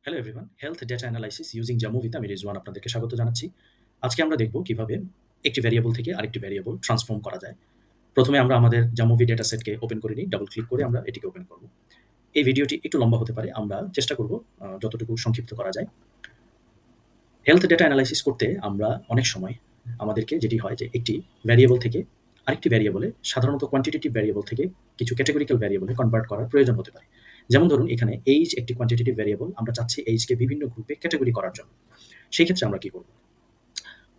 Hello everyone, health data analysis using জামুভিতে আমি রিজওয়ান আপনাদেরকে স্বাগত জানাচ্ছি। আজকে আমরা দেখব কিভাবে একটি ভ্যারিয়েবল থেকে আরেকটি ভ্যারিয়েবল ট্রান্সফর্ম করা যায়। প্রথমে আমরা আমাদের জামুভি ডেটা সেটকে ওপেন করে নিই, ডাবল ক্লিক করে আমরা এটিকে ওপেন করব। এই ভিডিওটি একটু লম্বা হতে পারে, আমরা চেষ্টা করব যতটুকু সংক্ষিপ্ত করা যায়। হেলথ ডেটা অ্যানালাইসিস করতে আমরা অনেক সময় আমাদেরকে যেটি হয় যে একটি ভ্যারিয়েবল থেকে আরেকটি ভ্যারিয়েবলে, সাধারণত কোয়ান্টিটেটিভ ভ্যারিয়েবল থেকে কিছু ক্যাটেগরিক্যাল ভ্যারিয়েবলে কনভার্ট করার প্রয়োজন হতে পারে। যেমন ধরুন এখানে এইজ একটি কোয়ান্টিটেটিভ ভ্যারিয়েবল, আমরা চাচ্ছি এইজকে বিভিন্ন গ্রুপে ক্যাটেগরি করার জন্য। সেই ক্ষেত্রে আমরা কি করব?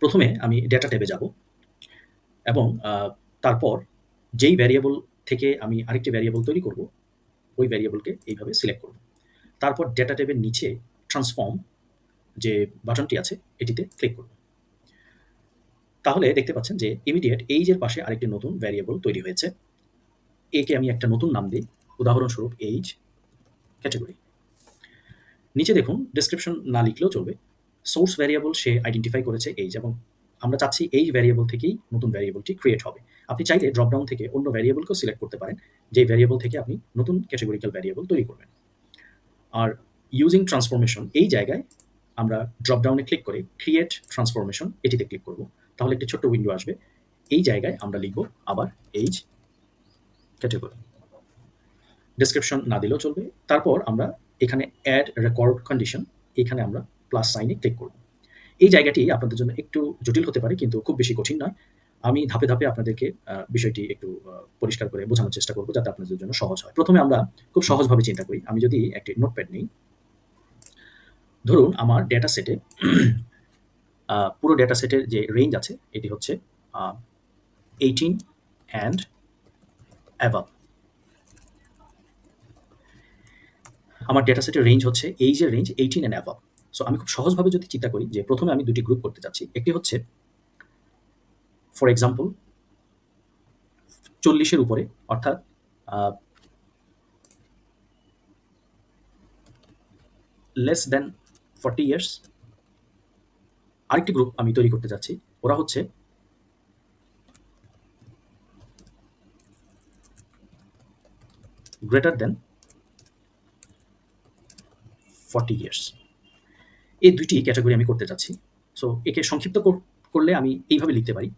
প্রথমে আমি ডেটা ট্যাবে যাব এবং তারপর যেই ভ্যারিয়েবল থেকে আমি আরেকটি ভ্যারিয়েবল তৈরি করব, ওই ভ্যারিয়েবলকে এইভাবে সিলেক্ট করব। তারপর ডেটা ট্যাবের নিচে ট্রান্সফর্ম যে বাটনটি আছে এটিতে ক্লিক করব। তাহলে দেখতে পাচ্ছেন যে ইমিডিয়েট এইজের পাশে আরেকটি নতুন ভ্যারিয়েবল তৈরি হয়েছে। একে আমি একটা নতুন নাম দিই, উদাহরণস্বরূপ এইজ ক্যাটেগরি। নিচে দেখুন ডেসক্রিপশন না লিখলেও চলবে। সোর্স ভ্যারিয়েবল সে আইডেন্টিফাই করেছে এইজ, এবং আমরা চাচ্ছি এই ভ্যারিয়েবল থেকেই নতুন ভ্যারিয়েবলটি ক্রিয়েট হবে। আপনি চাইলে ড্রপডাউন থেকে অন্য ভ্যারিয়েবলকেও সিলেক্ট করতে পারেন, যে ভ্যারিয়েবল থেকে আপনি নতুন ক্যাটেগরিক্যাল ভ্যারিয়েবল তৈরি করবেন। আর ইউজিং ট্রান্সফরমেশন, এই জায়গায় আমরা ড্রপডাউনে ক্লিক করে ক্রিয়েট ট্রান্সফরমেশন এটিতে ক্লিক করব। তাহলে একটি ছোট্ট উইন্ডো আসবে। এই জায়গায় আমরা লিখব আবার এইজ ক্যাটেগরি। ডেসক্রিপশন না দিলেও চলবে। তারপর আমরা এখানে অ্যাড রেকর্ড কন্ডিশন, এখানে আমরা প্লাস সাইনে ক্লিক করব। এই জায়গাটি আপনাদের জন্য একটু জটিল হতে পারে, কিন্তু খুব বেশি কঠিন নয়। আমি ধাপে ধাপে আপনাদেরকে বিষয়টি একটু পরিষ্কার করে বোঝানোর চেষ্টা করব, যাতে আপনাদের জন্য সহজ হয়। প্রথমে আমরা খুব সহজভাবে চিন্তা করি। আমি যদি একটি নোটপ্যাড নিই, ধরুন আমার ডেটা সেটে পুরো ডেটা সেটের যে রেঞ্জ আছে এটি হচ্ছে 18 অ্যান্ড অ্যাবাভ। আমার ডেটা সেটের রেঞ্জ হচ্ছে এইজের রেঞ্জ 18 অ্যান্ড অ্যাবাভ। সো আমি খুব সহজভাবে যদি চিন্তা করি যে প্রথমে আমি দুটি গ্রুপ করতে চাচ্ছি। একটি হচ্ছে ফর এক্সাম্পল 40-এর উপরে, অর্থাৎ লেস দেন 40 ইয়ার্স। আরেকটি গ্রুপ আমি তৈরি করতে যাচ্ছি, ওরা হচ্ছে গ্রেটার দেন 40 ইয়ার্স। এই দুইটি ক্যাটাগরি আমি করতে যাচ্ছি। সো একে সংক্ষিপ্ত করলে আমি এইভাবে লিখতে পারি,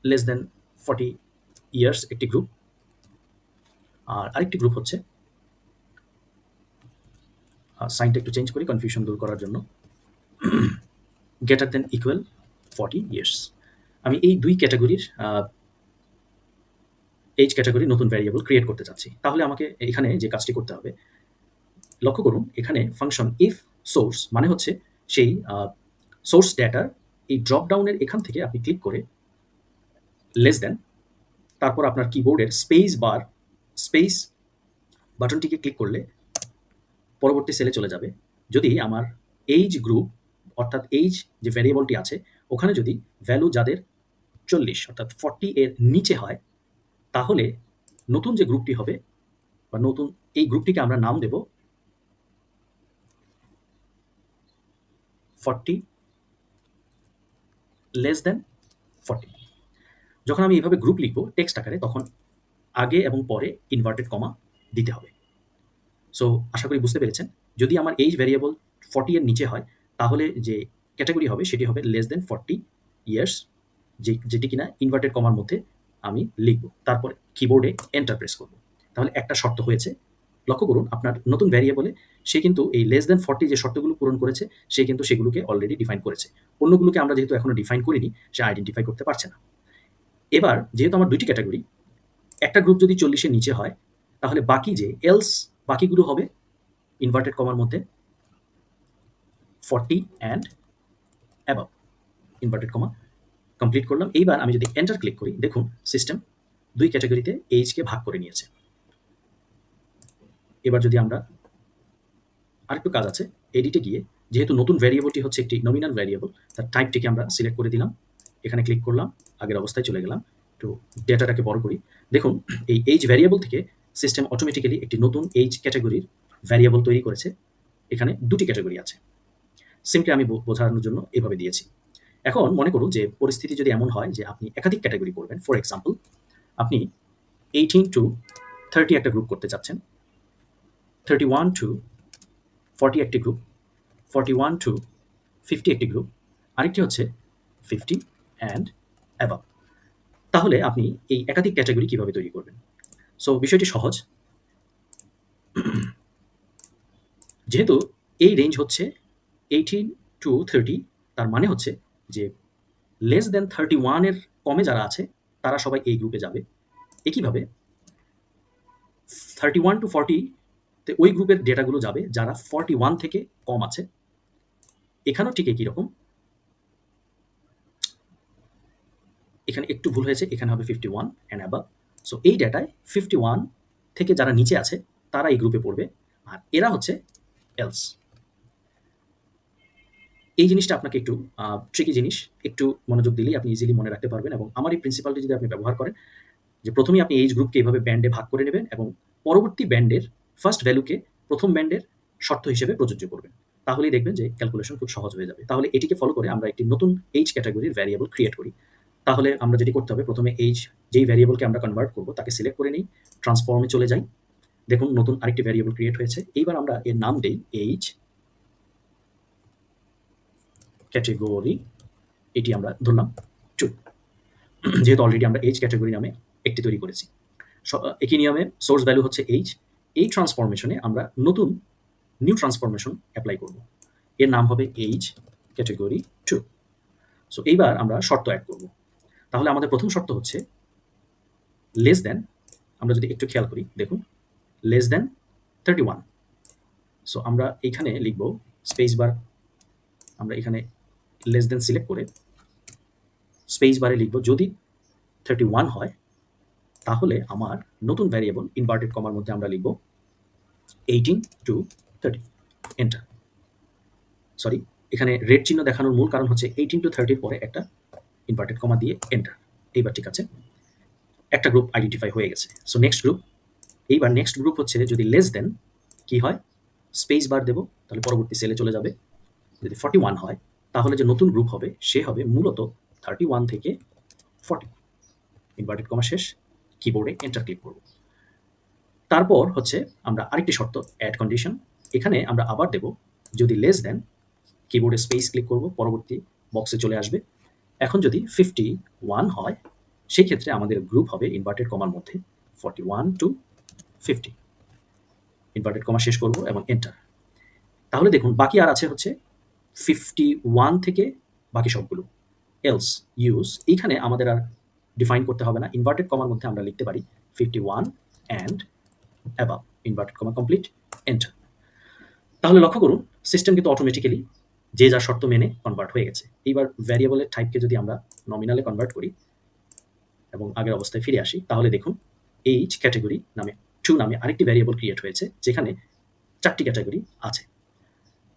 লেস দেন 40 ইয়ার্স একটি গ্রুপ, আর আরেকটি গ্রুপ হচ্ছে, সাইনটা একটু চেঞ্জ করি কনফিউশন দূর করার জন্য, গ্রেটার দেন ইকুয়াল 40 ইয়ার্স। আমি এই দুই ক্যাটাগরির এইজ ক্যাটাগরি নতুন ভ্যারিয়েবল ক্রিয়েট করতে চাচ্ছি। তাহলে আমাকে এখানে যে কাজটি করতে হবে, লক্ষ্য করুন এখানে ফাংশন ইফ সোর্স মানে হচ্ছে সেই সোর্স ডেটার এই ড্রপডাউনের এখান থেকে আপনি ক্লিক করে লেস দেন, তারপর আপনার কিবোর্ডের স্পেস বাটনটিকে ক্লিক করলে পরবর্তী সেলে চলে যাবে। যদি আমার এইজ গ্রুপ, অর্থাৎ এইজ যে ভ্যারিয়েবলটি আছে ওখানে যদি ভ্যালু যাদের 40 অর্থাৎ 40 এর নিচে হয়, তাহলে নতুন যে গ্রুপটি হবে বা নতুন এই গ্রুপটিকে আমরা নাম দেব 40 লেস দেন 40। যখন আমি এইভাবে গ্রুপ লিখব টেক্সট আকারে, তখন আগে এবং পরে ইনভার্টেড কমা দিতে হবে। সো আশা করি বুঝতে পেরেছেন। যদি আমার এইজ ভ্যারিয়েবল 40 এর নিচে হয়, তাহলে যে ক্যাটাগরি হবে সেটি হবে লেস দেন 40 ইয়ার্স, যেটি কিনা ইনভার্টেড কমার মধ্যে আমি লিখব। তারপর কিবোর্ডে এন্টার প্রেস করব। তাহলে একটা শর্ত হয়েছে। লক্ষ্য করুন আপনার নতুন ভ্যারিয়েবলে সে কিন্তু এই লেস দেন 40 যে শর্তগুলো পূরণ করেছে, সে কিন্তু সেগুলোকে অলরেডি ডিফাইন করেছে। অন্যগুলোকে আমরা যেহেতু এখনো ডিফাইন করিনি, সে আইডেন্টিফাই করতে পারছে না। এবার যেহেতু আমার দুইটি ক্যাটাগরি, একটা গ্রুপ যদি 40 এর নিচে হয়, তাহলে বাকি যে এলস বাকিগুলো হবে ইনভার্টেড কমার মধ্যে 40 and above, inverted comma complete করলাম। এইবার আমি যদি এন্টার ক্লিক করি, দেখুন সিস্টেম দুই ক্যাটাগরিতে এইজকে ভাগ করে নিয়েছে। এবার যদি আমরা আরেকটু কাজ আছে, এডিটে গিয়ে যেহেতু নতুন ভ্যারিয়েবলটি হচ্ছে একটি নমিনাল ভ্যারিয়েবল, তার টাইপটিকে আমরা সিলেক্ট করে দিলাম। এখানে ক্লিক করলাম, আগের অবস্থায় চলে গেলাম। একটু ডেটাটাকে বড় করি। দেখুন এই এইজ ভ্যারিয়েবল থেকে সিস্টেম অটোমেটিক্যালি একটি নতুন এইজ ক্যাটাগরির ভ্যারিয়েবল তৈরি করেছে। এখানে দুটি ক্যাটাগরি আছে। সিম্পলি আমি বোঝানোর জন্য এভাবে দিয়েছি। এখন মনে করুন যে পরিস্থিতি যদি এমন হয় যে আপনি একাধিক ক্যাটাগরি করবেন। ফর এক্সাম্পল আপনি 18 to 30 একটা গ্রুপ করতে চাচ্ছেন, 31 to 40 একটি গ্রুপ, 41 to 50 একটি গ্রুপ, আরেকটি হচ্ছে 50 অ্যান্ড অ্যাবাভ। তাহলে আপনি এই একাধিক ক্যাটাগরি কিভাবে তৈরি করবেন? সো বিষয়টি সহজ। যেহেতু এই রেঞ্জ হচ্ছে 18 to 30, তার মানে হচ্ছে যে লেস দেন 31 এর কমে যারা আছে তারা সবাই এই গ্রুপে যাবে। একইভাবে 31 to 40 তে ওই গ্রুপের ডেটাগুলো যাবে যারা 41 থেকে কম আছে। এখানেও ঠিক একই রকম। এখানে একটু ভুল হয়েছে, এখানে হবে 51 অ্যান্ড অ্যাবাভ। সো এই ডেটায় 51 থেকে যারা নিচে আছে তারা এই গ্রুপে পড়বে, আর এরা হচ্ছে এলস। এই জিনিসটা আপনাকে একটু ট্রিকি জিনিস, একটু মনোযোগ দিলেই আপনি ইজিলি মনে রাখতে পারবেন। এবং আমার এই প্রিন্সিপালটি যদি আপনি ব্যবহার করেন, যে প্রথমেই আপনি এইজ গ্রুপকে এইভাবে ব্যান্ডে ভাগ করে নেবেন এবং পরবর্তী ব্যান্ডের ফার্স্ট ভ্যালুকে প্রথম ব্যান্ডের শর্ত হিসেবে প্রযোজ্য করবেন, তাহলেই দেখবেন যে ক্যালকুলেশন খুব সহজ হয়ে যাবে। তাহলে এটিকে ফলো করে আমরা একটি নতুন এইজ ক্যাটাগরির ভ্যারিয়েবল ক্রিয়েট করি। তাহলে আমরা যেটি করতে হবে, প্রথমে এইজ, যেই ভ্যারিয়েবলকে আমরা কনভার্ট করব তাকে সিলেক্ট করে নিই, ট্রান্সফর্মে চলে যাই। দেখুন নতুন আরেকটি ভ্যারিয়েবল ক্রিয়েট হয়েছে। এইবার আমরা এর নাম দেই এইজ ক্যাটেগরি, এটি আমরা ধরলাম 2, যেহেতু অলরেডি আমরা এইজ ক্যাটাগরি নামে একটি তৈরি করেছি। একই নিয়মে সোর্স ভ্যালু হচ্ছে এইজ। এই ট্রান্সফরমেশনে আমরা নতুন নিউ ট্রান্সফরমেশন অ্যাপ্লাই করব, এর নাম হবে এইজ ক্যাটাগরি 2। সো এইবার আমরা শর্ত অ্যাড করব। তাহলে আমাদের প্রথম শর্ত হচ্ছে লেস দেন, আমরা যদি একটু খেয়াল করি, দেখুন লেস দেন 31। সো আমরা এইখানে লিখব স্পেস বার, আমরা এখানে লেস দেন সিলেক্ট করে স্পেস বারে লিখব যদি 31 হয়, তাহলে আমার নতুন ভ্যারিয়েবল ইনভার্টেড কমার মধ্যে আমরা লিখব 18 to 30, এন্টার। সরি, এখানে রেড চিহ্ন দেখানোর মূল কারণ হচ্ছে 18 to 30 পরে একটা ইনভার্টেড কমা দিয়ে এন্টার। এইবার ঠিক আছে, একটা গ্রুপ আইডেন্টিফাই হয়ে গেছে। সো নেক্সট গ্রুপ, এইবার নেক্সট গ্রুপ হচ্ছে যদি লেস দেন কি হয়, স্পেস বার দেবো, তাহলে পরবর্তী সেলে চলে যাবে। যদি 41 হয়, তাহলে যে নতুন গ্রুপ হবে সে হবে মূলত 31 থেকে 40, ইনভার্টেড কমা শেষ, কিবোর্ডে এন্টার ক্লিক করব। তারপর হচ্ছে আমরা আরেকটি শর্ত অ্যাড কন্ডিশন, এখানে আমরা আবার দেব যদি লেস দেন, কিবোর্ডে স্পেস ক্লিক করব, পরবর্তী বক্সে চলে আসবে। এখন যদি 51 হয়, সেই ক্ষেত্রে আমাদের গ্রুপ হবে ইনভার্টেড কমার মধ্যে 41 to 50, ইনভার্টেড কমা শেষ করব এবং এন্টার। তাহলে দেখুন বাকি আর আছে হচ্ছে 51 থেকে বাকি সবগুলো এলস ইউজ, এইখানে আমাদের আর ডিফাইন করতে হবে না, ইনভার্টেড কমার মধ্যে আমরা লিখতে পারি 51 and above, inverted comma complete, enter. তাহলে লক্ষ্য করুন সিস্টেম কিন্তু অটোমেটিক্যালি যে যার শর্ত মেনে কনভার্ট হয়ে গেছে। এইবার ভ্যারিয়েবলের টাইপকে যদি আমরা নমিনালে কনভার্ট করি এবং আগের অবস্থায় ফিরে আসি, তাহলে দেখুন এইজ ক্যাটাগরি নামে 2 নামে আরেকটি ভ্যারিয়েবল ক্রিয়েট হয়েছে, যেখানে 4টি ক্যাটাগরি আছে।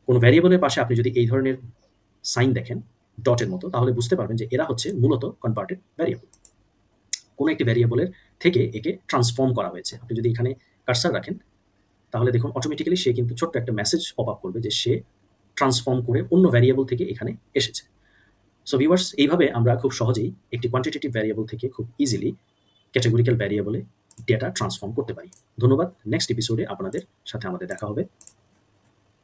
কোনো ভ্যারিয়েবলের পাশে আপনি যদি এই ধরনের সাইন দেখেন ডটের মতো, তাহলে বুঝতে পারবেন যে এরা হচ্ছে মূলত কনভার্টেড ভ্যারিয়েবল। কোনো একটি ভ্যারিয়েবলের থেকে একে ট্রান্সফর্ম করা হয়েছে। আপনি যদি এখানে কার্সার রাখেন, তাহলে দেখুন অটোমেটিক্যালি সে কিন্তু ছোট্ট একটা মেসেজ পপ আপ করবে যে সে ট্রান্সফর্ম করে অন্য ভ্যারিয়েবল থেকে এখানে এসেছে। সো ভিউয়ার্স, এইভাবে আমরা খুব সহজেই একটি কোয়ান্টিটেটিভ ভ্যারিয়েবল থেকে খুব ইজিলি ক্যাটাগরিক্যাল ভ্যারিয়েবলে ডেটা ট্রান্সফর্ম করতে পারি। ধন্যবাদ। নেক্সট এপিসোডে আপনাদের সাথে আমাদের দেখা হবে।